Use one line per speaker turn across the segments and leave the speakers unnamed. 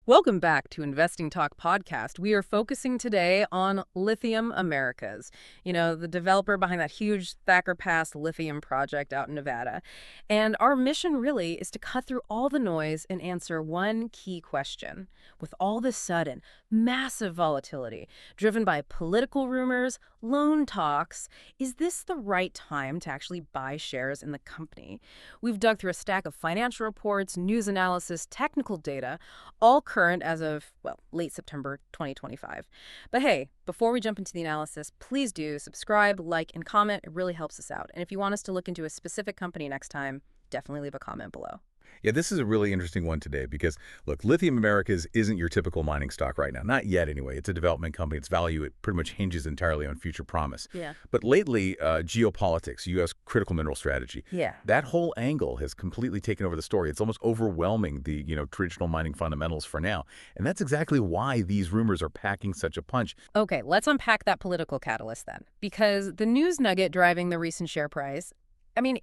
Welcome back to Investing Talk podcast. We are focusing today on Lithium Americas, the developer behind that huge Thacker Pass lithium project out in Nevada. And our mission really is to cut through all the noise and answer one key question. With all this sudden, massive volatility driven by political rumors, loan talks, is this the right time to actually buy shares in the company? We've dug through a stack of financial reports, news analysis, technical data, all current as of, late September 2025. But hey, before we jump into the analysis, please do subscribe, like, and comment. It really helps us out. And if you want us to look into a specific company next time, definitely leave a comment below.
Yeah, this is a really interesting one today because, look, Lithium Americas isn't your typical mining stock right now. Not yet, anyway. It's a development company. Its value, it pretty much hinges entirely on future promise.
Yeah.
But lately, geopolitics, U.S. critical mineral strategy, that whole angle has completely taken over the story. It's almost overwhelming the, traditional mining fundamentals for now. And that's exactly why these rumors are packing such a punch.
Okay, let's unpack that political catalyst then. Because the news nugget driving the recent share price,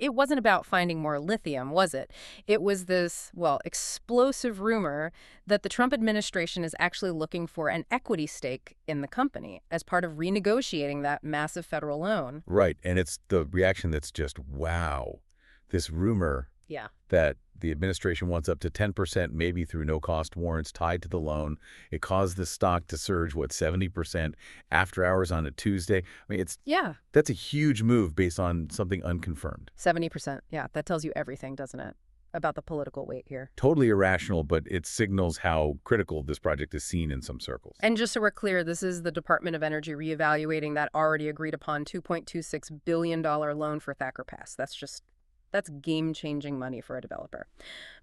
it wasn't about finding more lithium, was it? It was this, explosive rumor that the Trump administration is actually looking for an equity stake in the company as part of renegotiating that massive federal loan.
Right, and it's the reaction that's just, wow, this rumor that the administration wants up to 10%, maybe through no-cost warrants tied to the loan. It caused the stock to surge, 70% after hours on a Tuesday. That's a huge move based on something unconfirmed.
70%, that tells you everything, doesn't it, about the political weight here?
Totally irrational, but it signals how critical this project is seen in some circles.
And just so we're clear, this is the Department of Energy reevaluating that already agreed-upon $2.26 billion loan for Thacker Pass. That's game-changing money for a developer.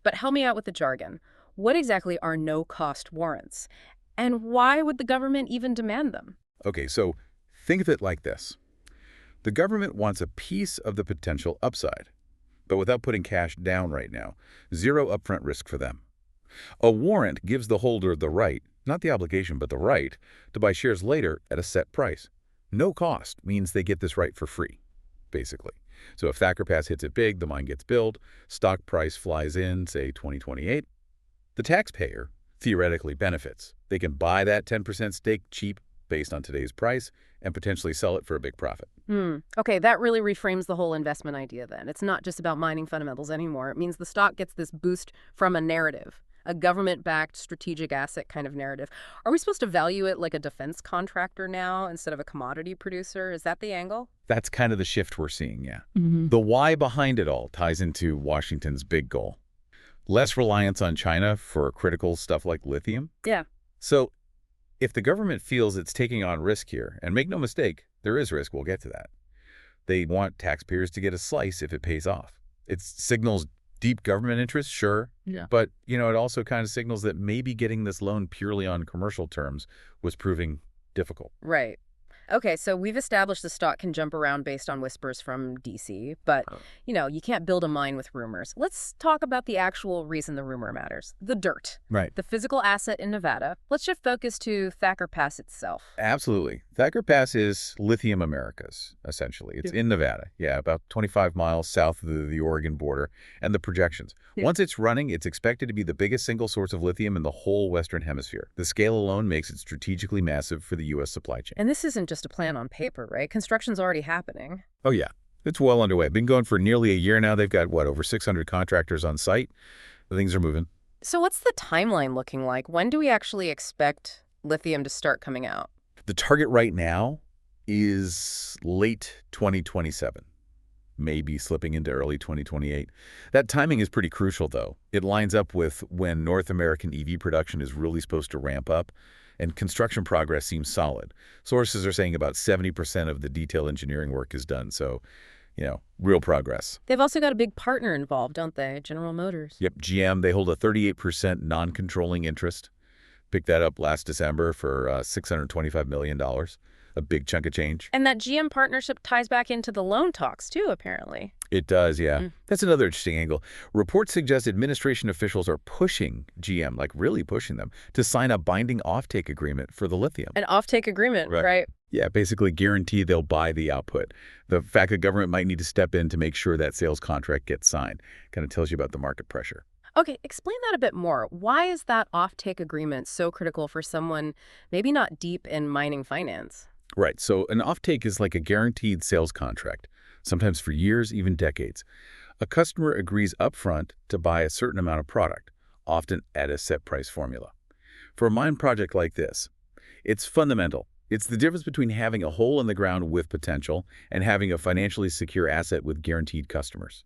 But help me out with the jargon. What exactly are no-cost warrants? And why would the government even demand them?
Okay, so think of it like this. The government wants a piece of the potential upside, but without putting cash down right now. Zero upfront risk for them. A warrant gives the holder the right, not the obligation, but the right, to buy shares later at a set price. No cost means they get this right for free, basically. So if Thacker Pass hits it big, the mine gets built, stock price flies in, say, 2028, the taxpayer theoretically benefits. They can buy that 10% stake cheap based on today's price and potentially sell it for a big profit.
Okay, that really reframes the whole investment idea then. It's not just about mining fundamentals anymore. It means the stock gets this boost from a narrative, a government-backed strategic asset kind of narrative. Are we supposed to value it like a defense contractor now instead of a commodity producer? Is that the angle?
That's kind of the shift we're seeing, yeah. The why behind it all ties into Washington's big goal. Less reliance on China for critical stuff like lithium.
Yeah.
So if the government feels it's taking on risk here, and make no mistake, there is risk, we'll get to that. They want taxpayers to get a slice if it pays off. It signals deep government interest, sure.
Yeah.
But, it also kind of signals that maybe getting this loan purely on commercial terms was proving difficult.
Right. Okay, so we've established the stock can jump around based on whispers from D.C., but, you can't build a mine with rumors. Let's talk about the actual reason the rumor matters. The dirt.
Right.
The physical asset in Nevada. Let's shift focus to Thacker Pass itself.
Absolutely. Thacker Pass is Lithium Americas, essentially. It's in Nevada. Yeah, about 25 miles south of the Oregon border. And the projections. Once it's running, it's expected to be the biggest single source of lithium in the whole Western Hemisphere. The scale alone makes it strategically massive for the U.S. supply chain.
And this isn't just a plan on paper, right? Construction's already happening.
Oh, yeah. It's well underway. Been going for nearly a year now. They've got, over 600 contractors on site. Things are moving.
So what's the timeline looking like? When do we actually expect lithium to start coming out?
The target right now is late 2027. Maybe slipping into early 2028. That timing is pretty crucial, though. It lines up with when North American EV production is really supposed to ramp up, and construction progress seems solid. Sources are saying about 70% of the detail engineering work is done, so, real progress.
They've also got a big partner involved, don't they? General Motors.
Yep, GM, they hold a 38% non-controlling interest. Picked that up last December for $625 million. A big chunk of change.
And that GM partnership ties back into the loan talks, too, apparently.
It does, yeah. That's another interesting angle. Reports suggest administration officials are pushing GM, really pushing them, to sign a binding offtake agreement for the lithium.
An offtake agreement, right?
Yeah, basically guarantee they'll buy the output. The fact that government might need to step in to make sure that sales contract gets signed kind of tells you about the market pressure.
Okay, explain that a bit more. Why is that offtake agreement so critical for someone maybe not deep in mining finance?
Right, so an offtake is like a guaranteed sales contract, sometimes for years, even decades. A customer agrees upfront to buy a certain amount of product, often at a set price formula. For a mine project like this, it's fundamental. It's the difference between having a hole in the ground with potential and having a financially secure asset with guaranteed customers.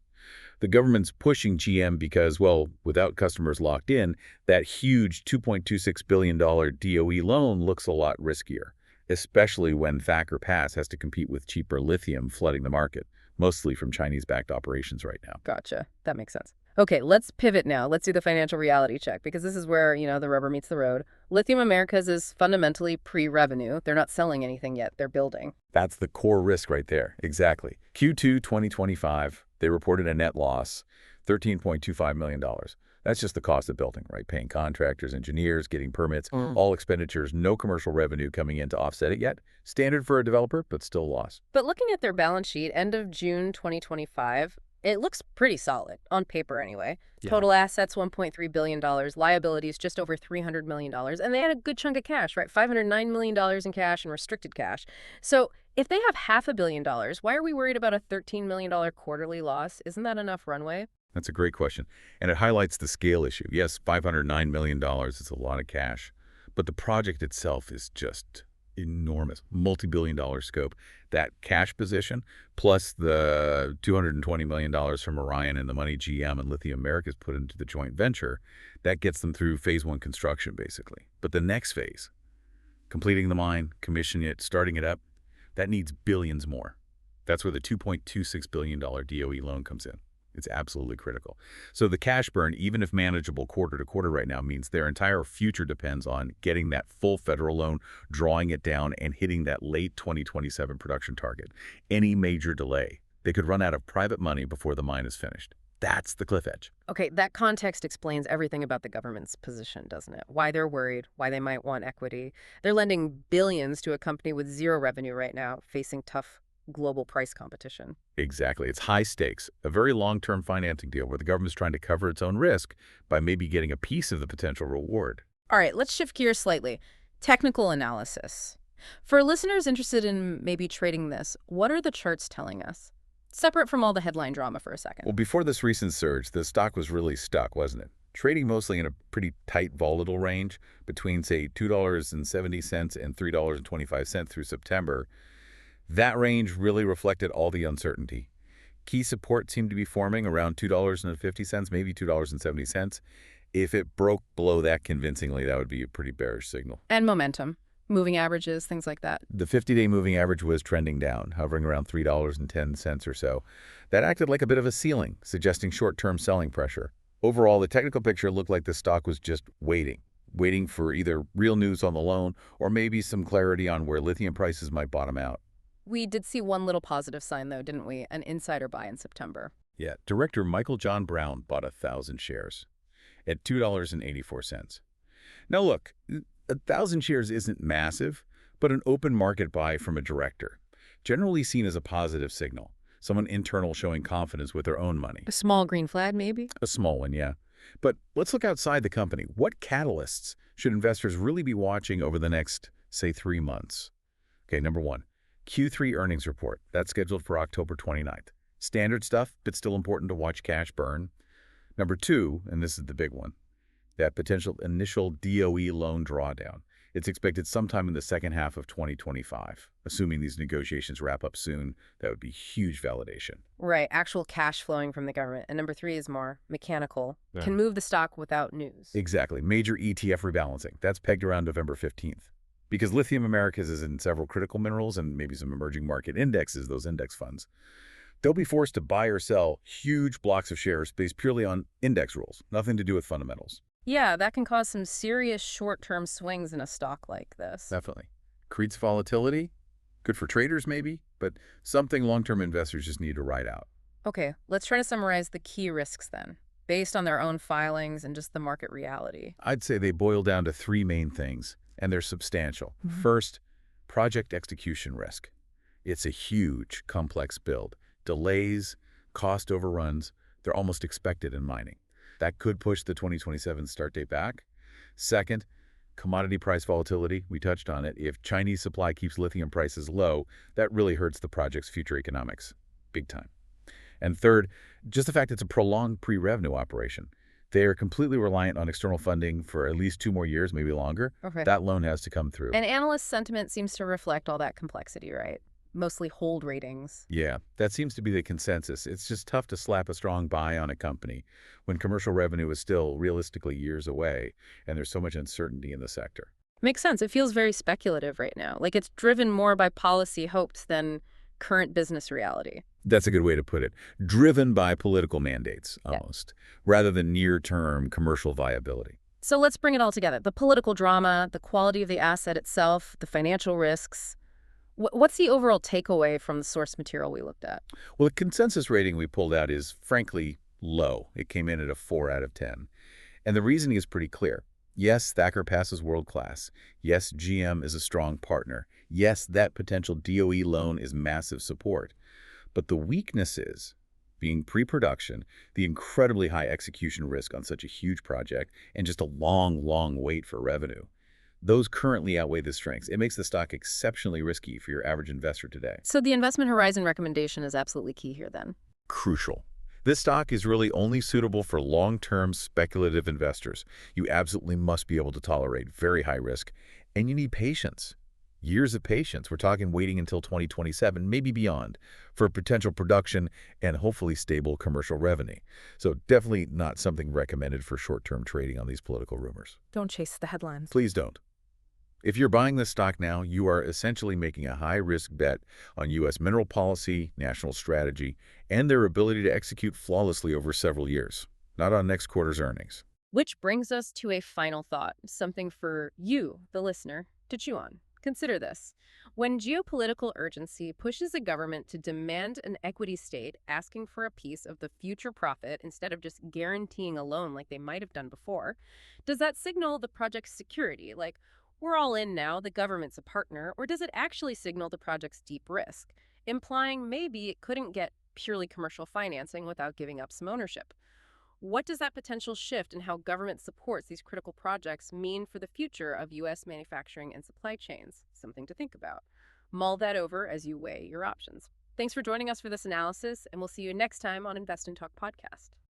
The government's pushing GM because, well, without customers locked in, that huge $2.26 billion DOE loan looks a lot riskier, especially when Thacker Pass has to compete with cheaper lithium flooding the market, mostly from Chinese-backed operations right now.
Gotcha. That makes sense. Okay, let's pivot now. Let's do the financial reality check because this is where, the rubber meets the road. Lithium Americas is fundamentally pre-revenue. They're not selling anything yet. They're building.
That's the core risk right there. Exactly. Q2 2025, they reported a net loss, $13.25 million. That's just the cost of building, right? Paying contractors, engineers, getting permits, all expenditures, no commercial revenue coming in to offset it yet. Standard for a developer, but still loss.
But looking at their balance sheet, end of June 2025, it looks pretty solid, on paper anyway.
Yeah.
Total assets, $1.3 billion, liabilities, just over $300 million, and they had a good chunk of cash, right? $509 million in cash and restricted cash. So if they have $500 million, why are we worried about a $13 million quarterly loss? Isn't that enough runway?
That's a great question. And it highlights the scale issue. Yes, $509 million is a lot of cash, but the project itself is just enormous, multi-billion-dollar scope. That cash position, plus the $220 million from Orion and the money GM and Lithium Americas put into the joint venture, that gets them through phase one construction, basically. But the next phase, completing the mine, commissioning it, starting it up, that needs billions more. That's where the $2.26 billion DOE loan comes in. It's absolutely critical. So the cash burn, even if manageable quarter to quarter right now, means their entire future depends on getting that full federal loan, drawing it down, and hitting that late 2027 production target. Any major delay, they could run out of private money before the mine is finished. That's the cliff edge.
Okay, that context explains everything about the government's position, doesn't it? Why they're worried, why they might want equity. They're lending billions to a company with zero revenue right now, facing tough global price competition.
Exactly. It's high stakes, a very long-term financing deal where the government's trying to cover its own risk by maybe getting a piece of the potential reward.
All right, let's shift gears slightly. Technical analysis. For listeners interested in maybe trading this, what are the charts telling us? Separate from all the headline drama for a second.
Well, before this recent surge, the stock was really stuck, wasn't it? Trading mostly in a pretty tight volatile range between, say, $2.70 and $3.25 through September. That range really reflected all the uncertainty. Key support seemed to be forming around $2.50, maybe $2.70. If it broke below that convincingly, that would be a pretty bearish signal.
And momentum, moving averages, things like that.
The 50-day moving average was trending down, hovering around $3.10 or so. That acted like a bit of a ceiling, suggesting short-term selling pressure. Overall, the technical picture looked like the stock was just waiting for either real news on the loan or maybe some clarity on where lithium prices might bottom out.
We did see one little positive sign, though, didn't we? An insider buy in September.
Yeah, Director Michael John Brown bought 1,000 shares at $2.84. Now look, 1,000 shares isn't massive, but an open market buy from a director, generally seen as a positive signal, someone internal showing confidence with their own money.
A small green flag, maybe?
A small one, yeah. But let's look outside the company. What catalysts should investors really be watching over the next, say, 3 months? Okay, number one. Q3 earnings report. That's scheduled for October 29th. Standard stuff, but still important to watch cash burn. Number two, and this is the big one, that potential initial DOE loan drawdown. It's expected sometime in the second half of 2025. Assuming these negotiations wrap up soon, that would be huge validation.
Right, actual cash flowing from the government. And number three is more mechanical.
Yeah.
Can move the stock without news.
Exactly. Major ETF rebalancing. That's pegged around November 15th. Because Lithium Americas is in several critical minerals and maybe some emerging market indexes, those index funds, they'll be forced to buy or sell huge blocks of shares based purely on index rules, nothing to do with fundamentals.
Yeah, that can cause some serious short-term swings in a stock like this.
Definitely. Creates volatility. Good for traders maybe, but something long-term investors just need to ride out.
Okay, let's try to summarize the key risks then, based on their own filings and just the market reality.
I'd say they boil down to three main things, and they're substantial. First, project execution risk. It's a huge, complex build. Delays, cost overruns, they're almost expected in mining. That could push the 2027 start date back. Second, commodity price volatility. We touched on it. If Chinese supply keeps lithium prices low, that really hurts the project's future economics. Big time. And third, just the fact it's a prolonged pre-revenue operation. They are completely reliant on external funding for at least 2 more years, maybe longer.
Okay.
That loan has to come through.
And analyst sentiment seems to reflect all that complexity, right? Mostly hold ratings.
Yeah, that seems to be the consensus. It's just tough to slap a strong buy on a company when commercial revenue is still realistically years away and there's so much uncertainty in the sector.
Makes sense. It feels very speculative right now. Like it's driven more by policy hopes than current business reality.
That's a good way to put it. Driven by political mandates,
Yeah.
almost, rather than near-term commercial viability.
So let's bring it all together. The political drama, the quality of the asset itself, the financial risks. What's the overall takeaway from the source material we looked at?
Well, the consensus rating we pulled out is, frankly, low. It came in at a 4 out of 10. And the reasoning is pretty clear. Yes, Thacker Pass is world-class. Yes, GM is a strong partner. Yes, that potential DOE loan is massive support. But the weakness is, being pre-production, the incredibly high execution risk on such a huge project, and just a long, long wait for revenue. Those currently outweigh the strengths. It makes the stock exceptionally risky for your average investor today.
So the investment horizon recommendation is absolutely key here then.
Crucial. This stock is really only suitable for long-term speculative investors. You absolutely must be able to tolerate very high risk, and you need patience. Years of patience. We're talking waiting until 2027, maybe beyond, for potential production and hopefully stable commercial revenue. So definitely not something recommended for short-term trading on these political rumors.
Don't chase the headlines.
Please don't. If you're buying this stock now, you are essentially making a high-risk bet on U.S. mineral policy, national strategy, and their ability to execute flawlessly over several years, not on next quarter's earnings.
Which brings us to a final thought, something for you, the listener, to chew on. Consider this. When geopolitical urgency pushes a government to demand an equity state asking for a piece of the future profit instead of just guaranteeing a loan like they might have done before, does that signal the project's security, like we're all in now, the government's a partner, or does it actually signal the project's deep risk, implying maybe it couldn't get purely commercial financing without giving up some ownership? What does that potential shift in how government supports these critical projects mean for the future of U.S. manufacturing and supply chains? Something to think about. Mull that over as you weigh your options. Thanks for joining us for this analysis, and we'll see you next time on Invest and Talk podcast.